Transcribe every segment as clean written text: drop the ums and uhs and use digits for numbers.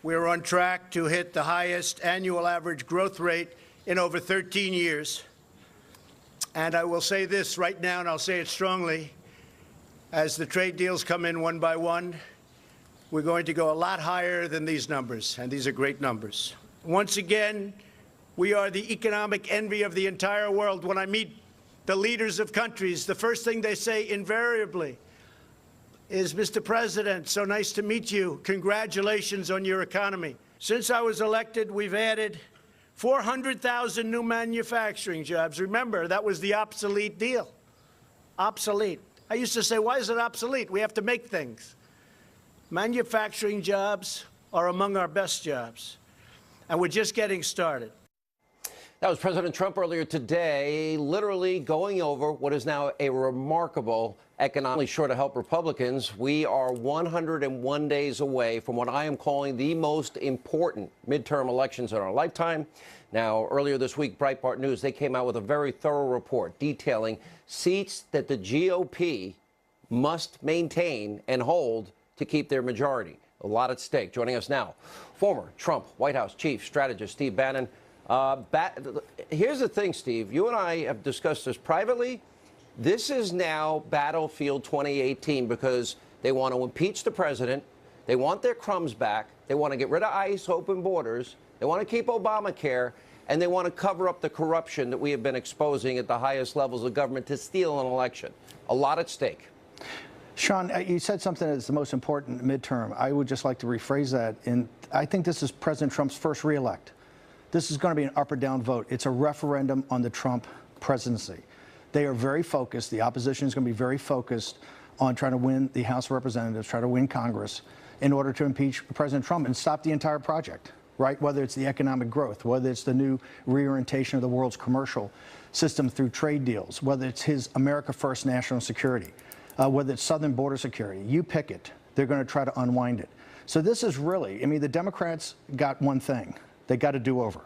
We're on track to hit the highest annual average growth rate in over 13 years. And I will say this right now, and I'll say it strongly, as the trade deals come in one by one, we're going to go a lot higher than these numbers, and these are great numbers. Once again, we are the economic envy of the entire world. When I meet the leaders of countries, the first thing they say invariably is, Mr. President, so nice to meet you. Congratulations on your economy. Since I was elected, we've added 400,000 new manufacturing jobs. Remember, that was the obsolete deal. Obsolete. I used to say, why is it obsolete? We have to make things. Manufacturing jobs are among our best jobs, and we're just getting started. That was President Trump earlier today, literally going over what is now a remarkable economically sure to help Republicans. We are 101 days away from what I am calling the most important midterm elections in our lifetime. Now, earlier this week, Breitbart News, they came out with a very thorough report detailing seats that the GOP must maintain and hold to keep their majority. A lot at stake. Joining us now, former Trump White House chief strategist Steve Bannon. Here's the thing, Steve. You and I have discussed this privately. This is now Battlefield 2018 because they want to impeach the president. They want their crumbs back. They want to get rid of ICE, open borders. They want to keep Obamacare. And they want to cover up the corruption that we have been exposing at the highest levels of government to steal an election. A lot at stake. Sean, you said something that's the most important midterm. I would just like to rephrase that. And I think this is President Trump's first reelect. This is going to be an up or down vote. It's a referendum on the Trump presidency. They are very focused. The opposition is going to be very focused on trying to win the House of Representatives, try to win Congress in order to impeach President Trump and stop the entire project, right? Whether it's the economic growth, whether it's the new reorientation of the world's commercial system through trade deals, whether it's his America First national security, whether it's southern border security. You pick it. They're going to try to unwind it. So this is really, I mean, the Democrats got one thing. They got a do-over.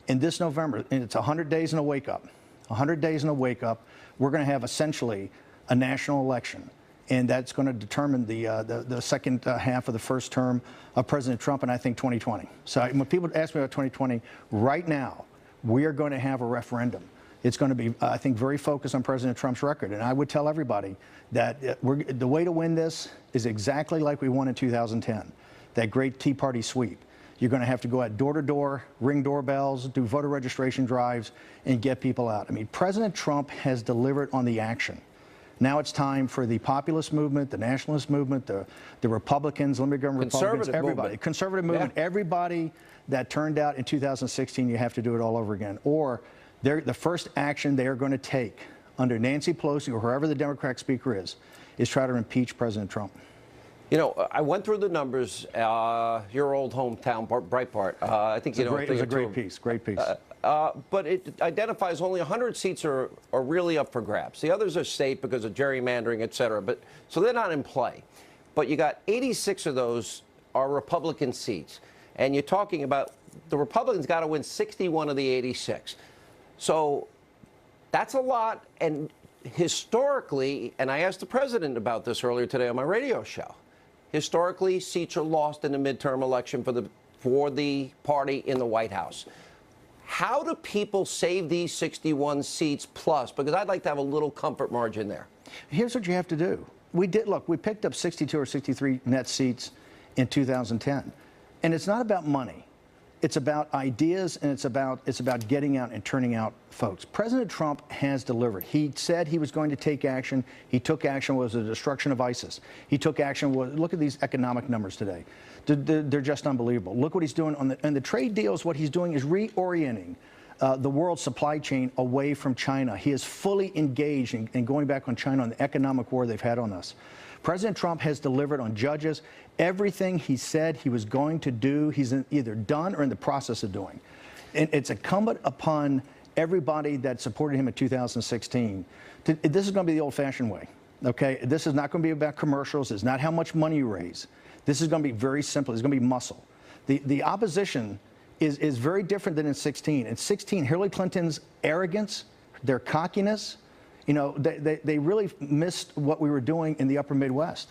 In this November, and it's 100 days and a wake-up. 100 days and a wake-up. We're going to have essentially a national election, and that's going to determine the second half of the first term of President Trump, and I think 2020. So when people ask me about 2020, right now, we are going to have a referendum. It's going to be, I think, very focused on President Trump's record. And I would tell everybody that the way to win this is exactly like we won in 2010, that great Tea Party sweep. You're going to have to go out door to door, ring doorbells, do voter registration drives, and get people out. I mean, President Trump has delivered on the action. Now it's time for the populist movement, the nationalist movement, the Republicans, limited government Republicans, everybody, conservative movement, everybody that turned out in 2016, you have to do it all over again. Or the first action they are going to take under Nancy Pelosi or whoever the Democratic speaker is try to impeach President Trump. You know, I went through the numbers. Your old hometown, Breitbart. I think you know. It was a great piece. Great piece. But it identifies only 100 seats are really up for grabs. The others are safe because of gerrymandering, et cetera. But so they're not in play. But you got 86 of those are Republican seats, and you're talking about the Republicans got to win 61 of the 86. So that's a lot. And historically, and I asked the president about this earlier today on my radio show. Historically, seats are lost in the midterm election for the party in the White House. How do people save these 61 seats plus? Because I'd like to have a little comfort margin there. Here's what you have to do. We picked up 62 or 63 net seats in 2010. And it's not about money. It's about ideas, and it's about getting out and turning out folks. President Trump has delivered. He said he was going to take action. He took action. Was the destruction of ISIS. He took action. Look at these economic numbers today. They're just unbelievable. Look what he's doing on the trade deals. What he's doing is reorienting the world supply chain away from China. He is fully engaged in going back on China on the economic war they've had on us. President Trump has delivered on judges. Everything he said he was going to do, he's either done or in the process of doing. And it's incumbent upon everybody that supported him in 2016. This is going to be the old-fashioned way, okay? This is not going to be about commercials. It's not how much money you raise. This is going to be very simple. It's going to be muscle. The opposition is very different than in 16. In 16, Hillary Clinton's arrogance, their cockiness, you know, they really missed what we were doing in the upper Midwest,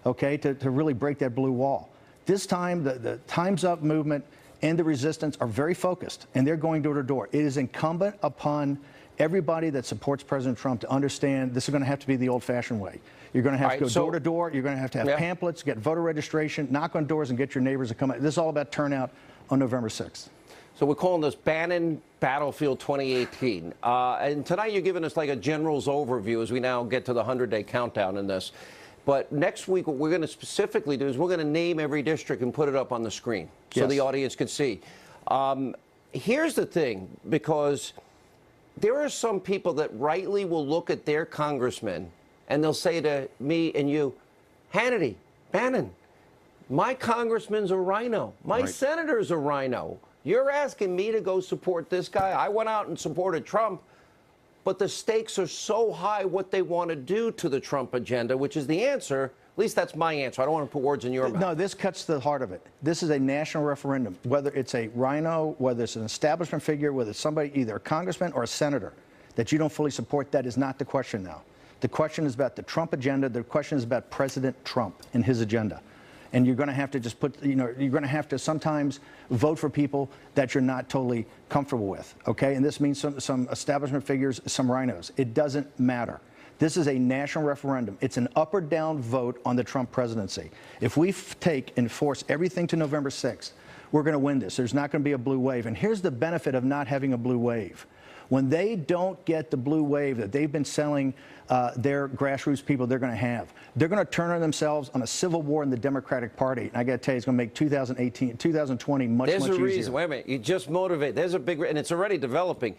okay, to really break that blue wall. This time, the Time's Up movement and the resistance are very focused, and they're going door to door. It is incumbent upon everybody that supports President Trump to understand this is going to have to be the old-fashioned way. You're going to have to go door to door. You're going to have pamphlets, get voter registration, knock on doors, and get your neighbors to come out. This is all about turnout on November 6th. So we're calling this Bannon Battlefield 2018. And tonight you're giving us like a general's overview as we now get to the 100-day countdown in this. But next week, what we're going to specifically do is we're going to name every district and put it up on the screen so the audience can see. Here's the thing, because there are some people that rightly will look at their congressman and they'll say to me and you, Hannity, Bannon, my congressman's a rhino. My senator's a rhino. You're asking me to go support this guy. I went out and supported Trump, but the stakes are so high what they want to do to the Trump agenda, which is the answer. At least that's my answer. I don't want to put words in your mouth. No, this cuts to the heart of it. This is a national referendum. Whether it's a rhino, whether it's an establishment figure, whether it's somebody, either a congressman or a senator, that you don't fully support, that is not the question now. The question is about the Trump agenda. The question is about President Trump and his agenda. And you're going to have to just put, you're going to have to sometimes vote for people that you're not totally comfortable with, okay? And this means some establishment figures, some rhinos. It doesn't matter. This is a national referendum. It's an up or down vote on the Trump presidency. If we take and force everything to November 6th, we're going to win this. There's not going to be a blue wave. And here's the benefit of not having a blue wave. When they don't get the blue wave that they've been selling their grassroots people they're going to have, they're going to turn on themselves on a civil war in the Democratic Party. And I got to tell you, it's going to make 2020 much easier. There's a reason. Wait a minute. You just motivate. There's a big, and it's already developing.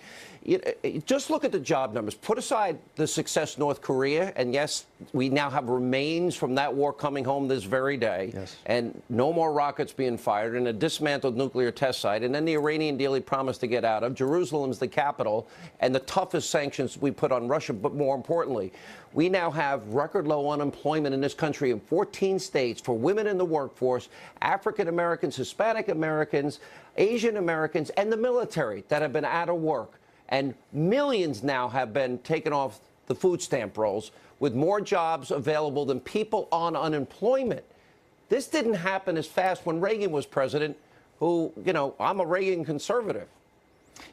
Just look at the job numbers. Put aside the success North Korea, and yes, we now have remains from that war coming home this very day, and no more rockets being fired, and a dismantled nuclear test site, and then the Iranian deal he promised to get out of. Jerusalem's the capital, and the toughest sanctions we put on Russia. But more importantly, we now have record low unemployment in this country in 14 states for women in the workforce, African Americans, Hispanic Americans, Asian Americans, and the military that have been out of work. And millions now have been taken off the food stamp rolls with more jobs available than people on unemployment. This didn't happen as fast when Reagan was president, who, I'm a Reagan conservative.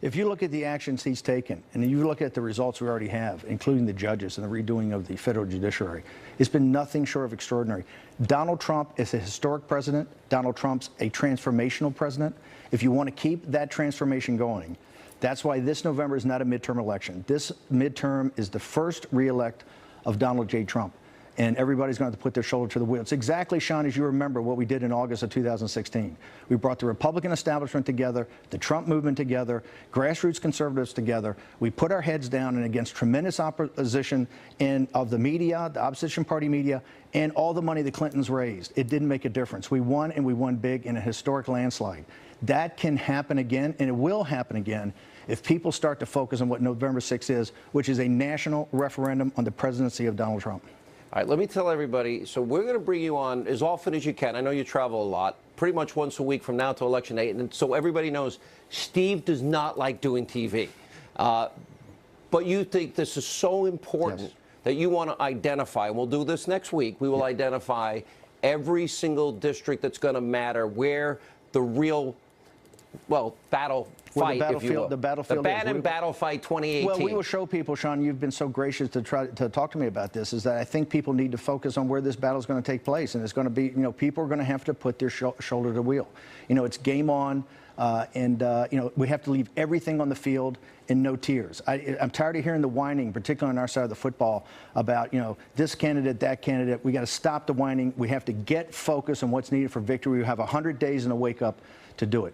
If you look at the actions he's taken, and you look at the results we already have, including the judges and the redoing of the federal judiciary, it's been nothing short of extraordinary. Donald Trump is a historic president. Donald Trump's a transformational president. If you want to keep that transformation going, that's why this November is not a midterm election. This midterm is the first reelect of Donald J. Trump. And everybody's going to have to put their shoulder to the wheel. It's exactly, Sean, as you remember, what we did in August of 2016. We brought the Republican establishment together, the Trump movement together, grassroots conservatives together. We put our heads down, and against tremendous opposition of the media, the opposition party media, and all the money the Clintons raised. It didn't make a difference. We won, and we won big in a historic landslide. That can happen again, and it will happen again if people start to focus on what November 6th is, which is a national referendum on the presidency of Donald Trump. All right, let me tell everybody, so we're going to bring you on as often as you can. I know you travel a lot, pretty much once a week from now to election day. And so everybody knows Steve does not like doing TV. But you think this is so important that you want to identify, and we'll do this next week, we will identify every single district that's going to matter, where the real, battle fight, if you will. The battlefield. The Bannon Battle Fight 2018. Well, we will show people, Sean, you've been so gracious to try to talk to me about this, is that I think people need to focus on where this battle is going to take place. And it's going to be, people are going to have to put their shoulder to the wheel. It's game on. We have to leave everything on the field and no tears. I'm tired of hearing the whining, particularly on our side of the football, about, this candidate, that candidate. We got to stop the whining. We have to get focused on what's needed for victory. We have 100 days and a wake up to do it.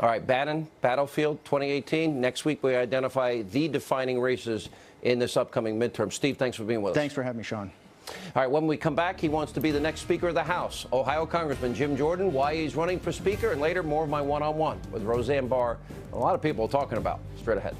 All right, Bannon, Battlefield 2018. Next week, we identify the defining races in this upcoming midterm. Steve, thanks for being with us. Thanks for having me, Sean. All right, when we come back, he wants to be the next Speaker of the House. Ohio Congressman Jim Jordan, why he's running for Speaker, and later, more of my one-on-one with Roseanne Barr. A lot of people talking about. Straight ahead.